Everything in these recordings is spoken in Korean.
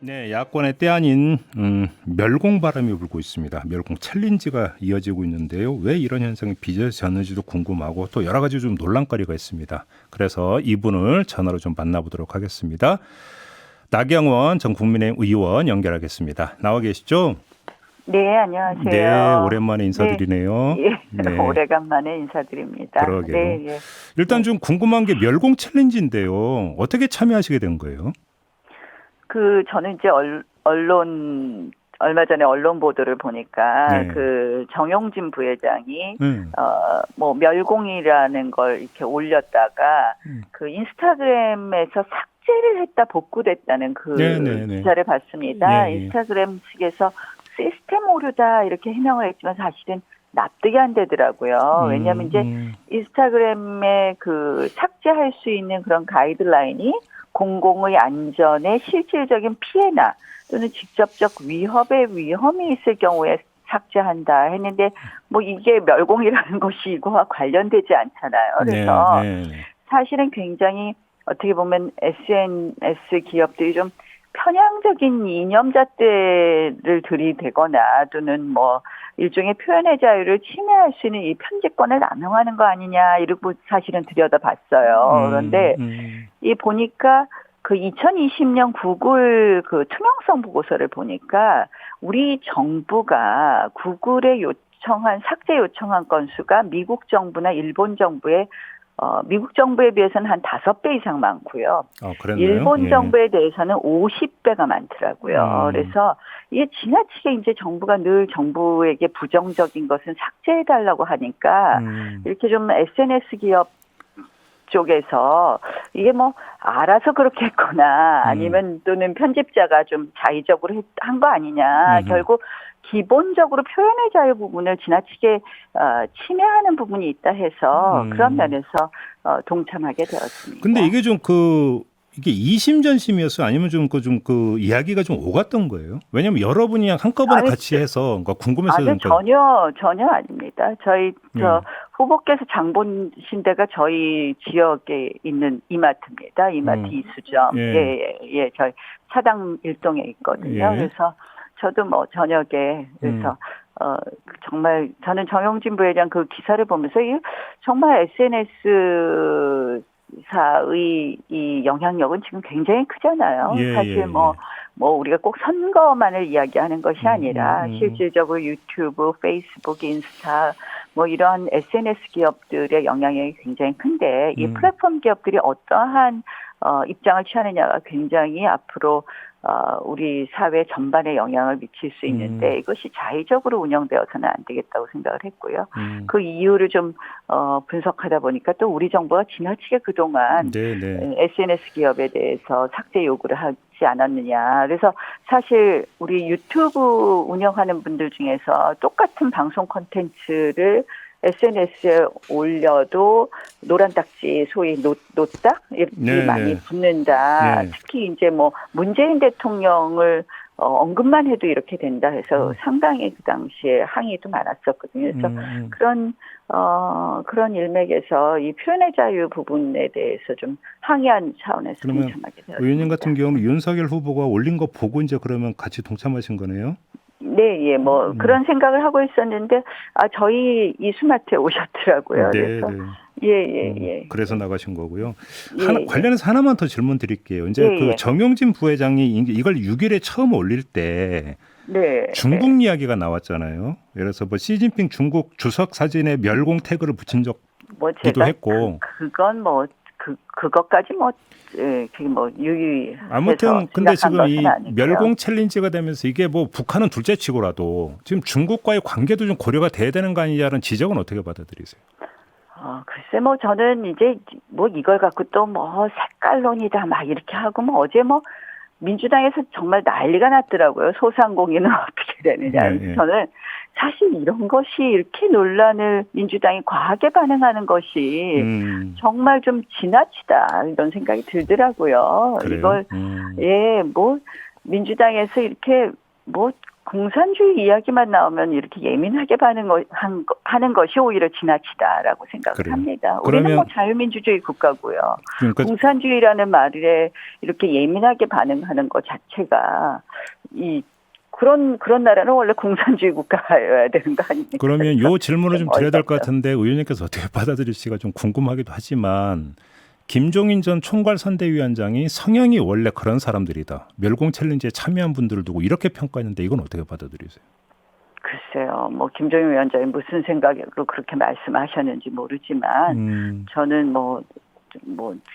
네, 야권의 때 아닌 멸공 바람이 불고 있습니다. 멸공 챌린지가 이어지고 있는데요. 왜 이런 현상이 빚어졌는지도 궁금하고 또 여러 가지 좀 논란거리가 있습니다. 그래서 이분을 전화로 좀 만나보도록 하겠습니다. 나경원 전 국민의힘 의원 연결하겠습니다. 나와 계시죠? 네, 안녕하세요. 네, 오랜만에 네, 인사드리네요. 예, 네, 오래간만에 인사드립니다. 그러게요. 네, 예. 일단 네. 좀 궁금한 게 멸공 챌린지인데요. 어떻게 참여하시게 된 거예요? 저는 이제 얼마 전에 언론 보도를 보니까 네. 정용진 부회장이, 음, 멸공이라는 걸 이렇게 올렸다가 인스타그램에서 삭제를 했다 복구됐다는 네, 네, 네. 기사를 봤습니다. 예, 예. 인스타그램 측에서 시스템 오류다 이렇게 해명을 했지만 사실은 납득이 안 되더라고요. 왜냐하면 이제 인스타그램에 삭제할 수 있는 그런 가이드라인이 공공의 안전에 실질적인 피해나 또는 직접적 위험이 있을 경우에 삭제한다 했는데 이게 멸공이라는 것이 이거와 관련되지 않잖아요. 그래서 네, 네. 사실은 굉장히 어떻게 보면 SNS 기업들이 좀 편향적인 이념잣대를 들이대거나 또는 일종의 표현의 자유를 침해할 수 있는 이 편집권을 남용하는 거 아니냐 이러고 사실은 들여다봤어요. 그런데 이 보니까 2020년 구글 투명성 보고서를 보니까 우리 정부가 구글에 삭제 요청한 건수가 미국 정부나 일본 정부의 미국 정부에 비해서는 한 5배 이상 많고요. 그랬나요? 일본 예. 정부에 대해서는 50배가 많더라고요. 그래서 이게 지나치게 이제 정부가 늘 정부에게 부정적인 것은 삭제해달라고 하니까 이렇게 좀 SNS 기업 쪽에서 이게 알아서 그렇게 했거나 아니면 또는 편집자가 좀 자의적으로 한 거 아니냐. 결국 기본적으로 표현의 자유 부분을 지나치게 침해하는 부분이 있다 해서 그런 면에서 동참하게 되었습니다. 근데 이게 좀 이게 이심전심이었어요? 아니면 이야기가 좀 오갔던 거예요? 왜냐면 여러분이 한꺼번에 같이 해서 궁금해서 전혀 아닙니다. 후보께서 장 보신 데가 저희 지역에 있는 이마트입니다. 이마트 이수점. 예. 저희 사당 일동에 있거든요. 예. 그래서 저도 저녁에 그래서 정말 저는 정용진 부회장 기사를 보면서 정말 SNS 사의 이 영향력은 지금 굉장히 크잖아요. 사실 우리가 꼭 선거만을 이야기하는 것이 아니라 실질적으로 유튜브, 페이스북, 인스타 이런 SNS 기업들의 영향력이 굉장히 큰데 이 플랫폼 기업들이 어떠한 입장을 취하느냐가 굉장히 앞으로 우리 사회 전반에 영향을 미칠 수 있는데 이것이 자의적으로 운영되어서는 안 되겠다고 생각을 했고요. 그 이유를 좀 분석하다 보니까 또 우리 정부가 지나치게 그동안 SNS 기업에 대해서 삭제 요구를 하지 않았느냐. 그래서 사실 우리 유튜브 운영하는 분들 중에서 똑같은 방송 콘텐츠를 SNS에 올려도 노란 딱지, 소위 노딱이 많이 붙는다. 특히 이제 문재인 대통령을 언급만 해도 이렇게 된다 해서 상당히 그 당시에 항의도 많았었거든요. 그래서 그런 일맥에서 이 표현의 자유 부분에 대해서 좀 항의한 차원에서 동참하게 되었습니다. 의원님 같은 경우는 윤석열 후보가 올린 거 보고 이제 그러면 같이 동참하신 거네요? 네, 그런 생각을 하고 있었는데, 저희 이수마트에 오셨더라고요. 그래서, 예. 그래서 나가신 거고요. 관련해서 하나만 더 질문 드릴게요. 이제 정용진 부회장이 이걸 6일에 처음 올릴 때, 중국 이야기가 나왔잖아요. 예를 들어서 시진핑 중국 주석 사진에 멸공 태그를 붙인 적기도 했고. 그건 그것까지 유의해서 아무튼 근데 지금 이 아니고요. 멸공 챌린지가 되면서 이게 북한은 둘째치고라도 지금 중국과의 관계도 좀 고려가 돼야 되는 거 아니냐는 지적은 어떻게 받아들이세요? 글쎄 저는 이제 이걸 갖고 또 색깔론이다 막 이렇게 하고 어제 민주당에서 정말 난리가 났더라고요. 소상공인은 어떻게 되느냐. 저는 사실 이런 것이 이렇게 논란을 민주당이 과하게 반응하는 것이 정말 좀 지나치다 이런 생각이 들더라고요. 그래요? 이걸 민주당에서 이렇게 공산주의 이야기만 나오면 이렇게 예민하게 하는 것이 오히려 지나치다라고 생각을 그래요. 합니다. 우리는 그러면 뭐 자유민주주의 국가고요. 그러니까 공산주의라는 말에 이렇게 예민하게 반응하는 것 자체가 그런 나라는 원래 공산주의 국가여야 되는 거 아닙니까? 그러면 요 질문을 좀 드려야 될 것 어이없죠. 같은데 의원님께서 어떻게 받아들일지가 좀 궁금하기도 하지만 김종인 전 총괄선대위원장이 성향이 원래 그런 사람들이다. 멸공 챌린지에 참여한 분들을 두고 이렇게 평가했는데 이건 어떻게 받아들이세요? 글쎄요, 뭐 김종인 위원장이 무슨 생각으로 그렇게 말씀하셨는지 모르지만 저는 뭐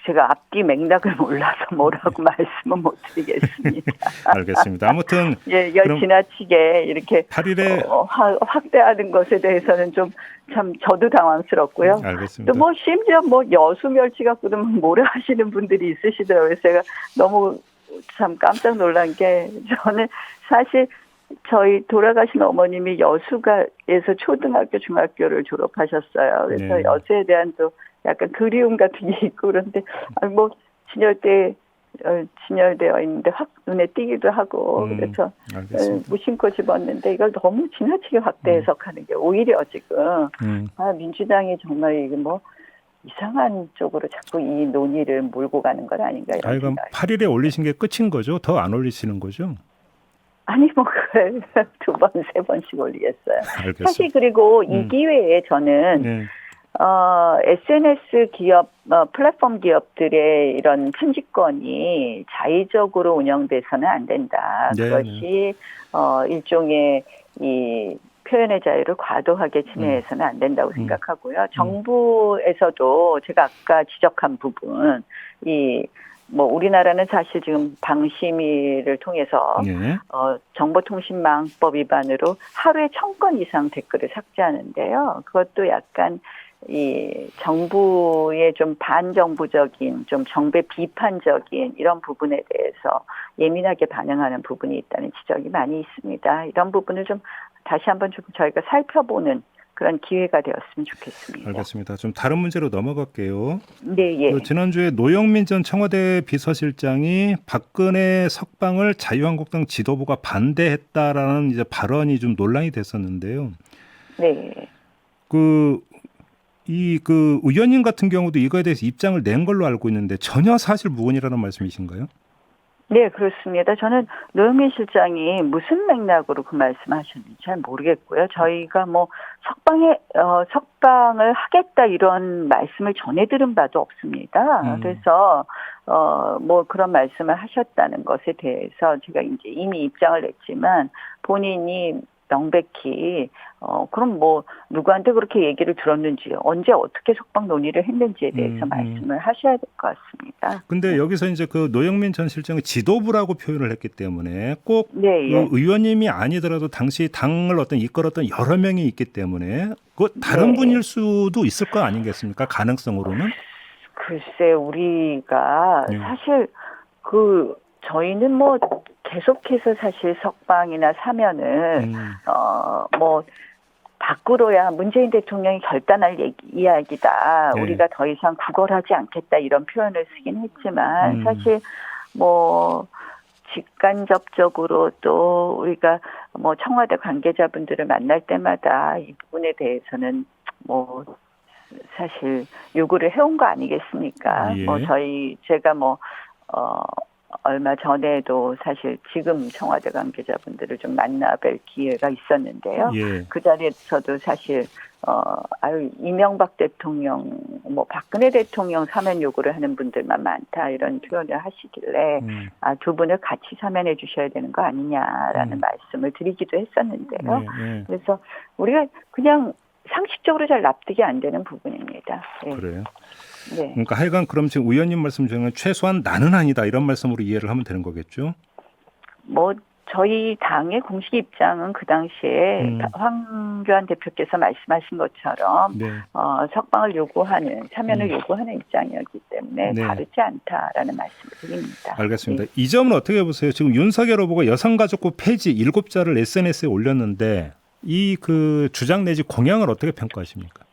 제가 앞뒤 맥락을 몰라서 뭐라고 말씀은 못 드리겠습니다. 알겠습니다. 아무튼 예, 그럼 지나치게 이렇게 8일에 확대하는 것에 대해서는 좀 참 저도 당황스럽고요. 알겠습니다. 또 뭐 심지어 뭐 여수 멸치 갖고는 뭐라 하시는 분들이 있으시더라고요. 제가 너무 참 깜짝 놀란 게 저는 사실 저희 돌아가신 어머님이 여수에서 초등학교, 중학교를 졸업하셨어요. 그래서 네. 여수에 대한 또 약간 그리움 같은 게 있고 그런데 뭐 진열되어 있는데 확 눈에 띄기도 하고 그래서 알겠습니다. 무심코 집었는데 이걸 너무 지나치게 확대 해석하는 게 오히려 지금 민주당이 정말 이게 뭐 이상한 쪽으로 자꾸 이 논의를 몰고 가는 건 아닌가 이런 그럼 생각이. 8일에 올리신 게 끝인 거죠? 더 안 올리시는 거죠? 아니 뭐 그걸 2번, 3번씩 올리겠어요. 알겠습니다. 사실 그리고 이 기회에 저는 네. SNS 기업, 플랫폼 기업들의 이런 편집권이 자의적으로 운영돼서는 안 된다. 네, 그것이 일종의 이 표현의 자유를 과도하게 침해해서는 안 된다고 생각하고요. 정부에서도 제가 아까 지적한 부분, 뭐 우리나라는 사실 지금 방심위를 통해서 네. 정보통신망법 위반으로 하루에 1000건 이상 댓글을 삭제하는데요. 그것도 약간 이 정부의 좀 반정부적인, 좀 정배 비판적인 이런 부분에 대해서 예민하게 반응하는 부분이 있다는 지적이 많이 있습니다. 이런 부분을 좀 다시 한번 좀 저희가 살펴보는 그런 기회가 되었으면 좋겠습니다. 알겠습니다. 좀 다른 문제로 넘어갈게요. 네, 예. 지난주에 노영민 전 청와대 비서실장이 박근혜 석방을 자유한국당 지도부가 반대했다라는 이제 발언이 좀 논란이 됐었는데요. 네. 그 의원님 같은 경우도 이거에 대해서 입장을 낸 걸로 알고 있는데 전혀 사실 무근이라는 말씀이신가요? 네, 그렇습니다. 저는 노영민 실장이 무슨 맥락으로 그 말씀하셨는지 잘 모르겠고요. 저희가 뭐 석방을 하겠다 이런 말씀을 전해 들은 바도 없습니다. 그래서 뭐 그런 말씀을 하셨다는 것에 대해서 제가 이제 이미 입장을 냈지만 본인이 명백히 그럼 뭐 누구한테 그렇게 얘기를 들었는지 언제 어떻게 석방 논의를 했는지에 대해서 말씀을 하셔야 될 것 같습니다. 근데 여기서 이제 그 노영민 전 실장이 지도부라고 표현을 했기 때문에 꼭 네, 예. 그 의원님이 아니더라도 당시 당을 이끌었던 여러 명이 있기 때문에 그 다른 분일 수도 있을 거 아니겠습니까? 가능성으로는? 글쎄 우리가 사실 저희는 뭐 계속해서 사실 석방이나 사면을 뭐 밖으로야 문재인 대통령이 결단할 이야기다. 네. 우리가 더 이상 구걸하지 않겠다 이런 표현을 쓰긴 했지만 사실 뭐 직간접적으로 또 우리가 뭐 청와대 관계자분들을 만날 때마다 이 부분에 대해서는 뭐 사실 요구를 해온 거 아니겠습니까? 예. 뭐 제가 얼마 전에도 사실 지금 청와대 관계자분들을 좀 만나뵐 기회가 있었는데요. 예. 그 자리에서도 사실 이명박 대통령, 뭐 박근혜 대통령 사면 요구를 하는 분들만 많다 이런 표현을 하시길래 두 분을 같이 사면해 주셔야 되는 거 아니냐라는 말씀을 드리기도 했었는데요. 그래서 우리가 그냥 상식적으로 잘 납득이 안 되는 부분입니다. 네. 그래요. 네. 그러니까 하여간 그럼 지금 의원님 말씀 중에 최소한 나는 아니다 이런 말씀으로 이해를 하면 되는 거겠죠? 뭐 저희 당의 공식 입장은 그 당시에 황교안 대표께서 말씀하신 것처럼 석방을 요구하는 사면을 요구하는 입장이었기 때문에 다르지 않다라는 말씀을 드립니다. 알겠습니다. 이 점은 어떻게 보세요? 지금 윤석열 후보가 여성가족부 폐지 7자를 SNS에 올렸는데 이 그 주장 내지 공약을 어떻게 평가하십니까?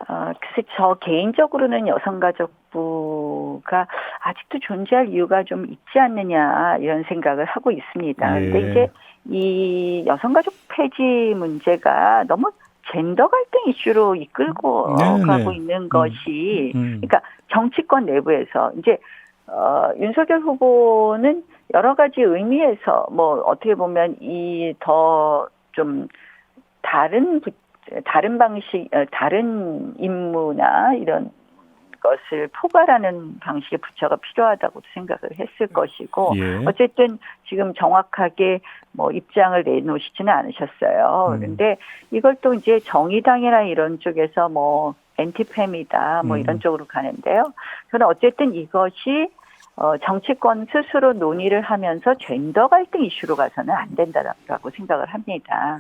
글쎄 저 개인적으로는 여성가족부 정치권부가 아직도 존재할 이유가 좀 있지 않느냐 이런 생각을 하고 있습니다. 예. 근데 이제 이 여성가족 폐지 문제가 너무 젠더 갈등 이슈로 이끌고 가고 있는 것이 그러니까 정치권 내부에서 이제 윤석열 후보는 여러 가지 의미에서 뭐 어떻게 보면 이 더 좀 다른 방식, 다른 임무나 이런 것을 포괄하는 방식의 부처가 필요하다고 생각을 했을 것이고, 예. 어쨌든 지금 정확하게 뭐 입장을 내놓으시지는 않으셨어요. 그런데 이걸 또 이제 정의당이나 이런 쪽에서 뭐 엔티팸이다 뭐 이런 쪽으로 가는데요. 저는 어쨌든 이것이 정치권 스스로 논의를 하면서 젠더 갈등 이슈로 가서는 안 된다라고 생각을 합니다.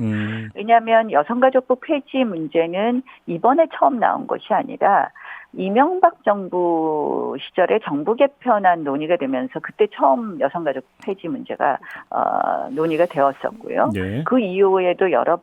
왜냐하면 여성가족부 폐지 문제는 이번에 처음 나온 것이 아니라 이명박 정부 시절에 정부 개편안 논의가 되면서 그때 처음 여성가족 폐지 문제가 논의가 되었었고요. 네. 그 이후에도 여러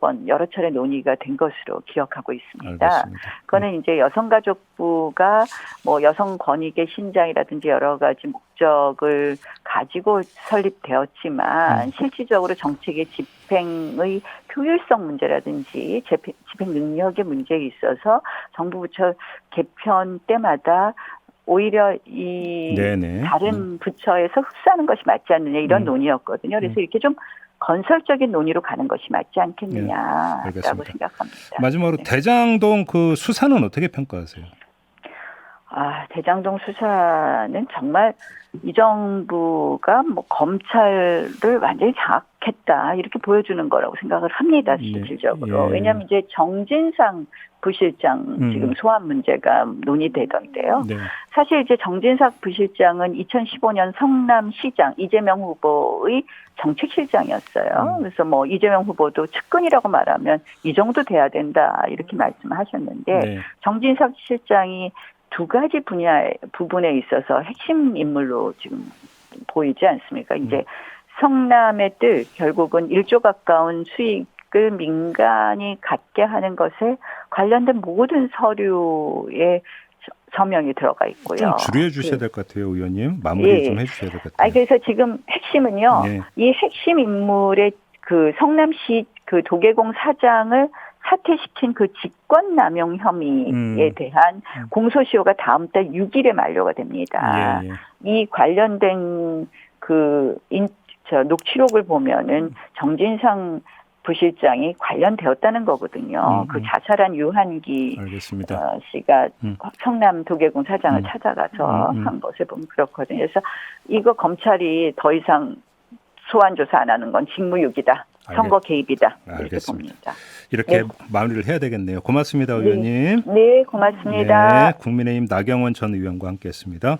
차례 논의가 된 것으로 기억하고 있습니다. 알겠습니다. 그거는 이제 여성가족부가 뭐 여성 권익의 신장이라든지 여러 가지 목적을 가지고 설립되었지만 실질적으로 정책의 집행의 효율성 문제라든지 집행 능력의 문제에 있어서 정부 부처 개편 때마다 오히려 이 네네. 다른 부처에서 흡수하는 것이 맞지 않느냐 이런 논의였거든요. 그래서 이렇게 좀 건설적인 논의로 가는 것이 맞지 않겠느냐라고 생각합니다. 마지막으로 대장동 그 수사는 어떻게 평가하세요? 대장동 수사는 정말 이 정부가 뭐 검찰을 완전히 장악했다 이렇게 보여주는 거라고 생각을 합니다. 실질적으로. 예. 왜냐하면 이제 정진상 부실장 지금 소환 문제가 논의되던데요. 네. 사실 이제 정진상 부실장은 2015년 성남시장 이재명 후보의 정책실장이었어요. 그래서 뭐 이재명 후보도 측근이라고 말하면 이 정도 돼야 된다 이렇게 말씀하셨는데 네. 정진상 실장이 두 가지 부분에 있어서 핵심 인물로 지금 보이지 않습니까? 이제 성남의 뜰 결국은 1조 가까운 수익을 민간이 갖게 하는 것에 관련된 모든 서류에 서명이 들어가 있고요. 좀 줄여 주셔야 될 것 같아요, 의원님. 마무리 좀 해주셔야 될 것 같아요. 그래서 지금 핵심은요. 네. 이 핵심 인물의 그 성남시 그 도계공 사장을 사퇴시킨 그 직권남용 혐의에 대한 공소시효가 다음 달 6일에 만료가 됩니다. 예. 이 관련된 그 녹취록을 보면은 정진상 부실장이 관련되었다는 거거든요. 그 자살한 유한기 알겠습니다. 씨가 성남 도계공 사장을 찾아가서 한 것을 보면 그렇거든요. 그래서 이거 검찰이 더 이상 소환 조사 안 하는 건 직무유기다. 선거 개입이다. 이렇게 알겠습니다. 봅니다. 이렇게 마무리를 해야 되겠네요. 고맙습니다, 의원님. 네, 고맙습니다. 네, 국민의힘 나경원 전 의원과 함께했습니다.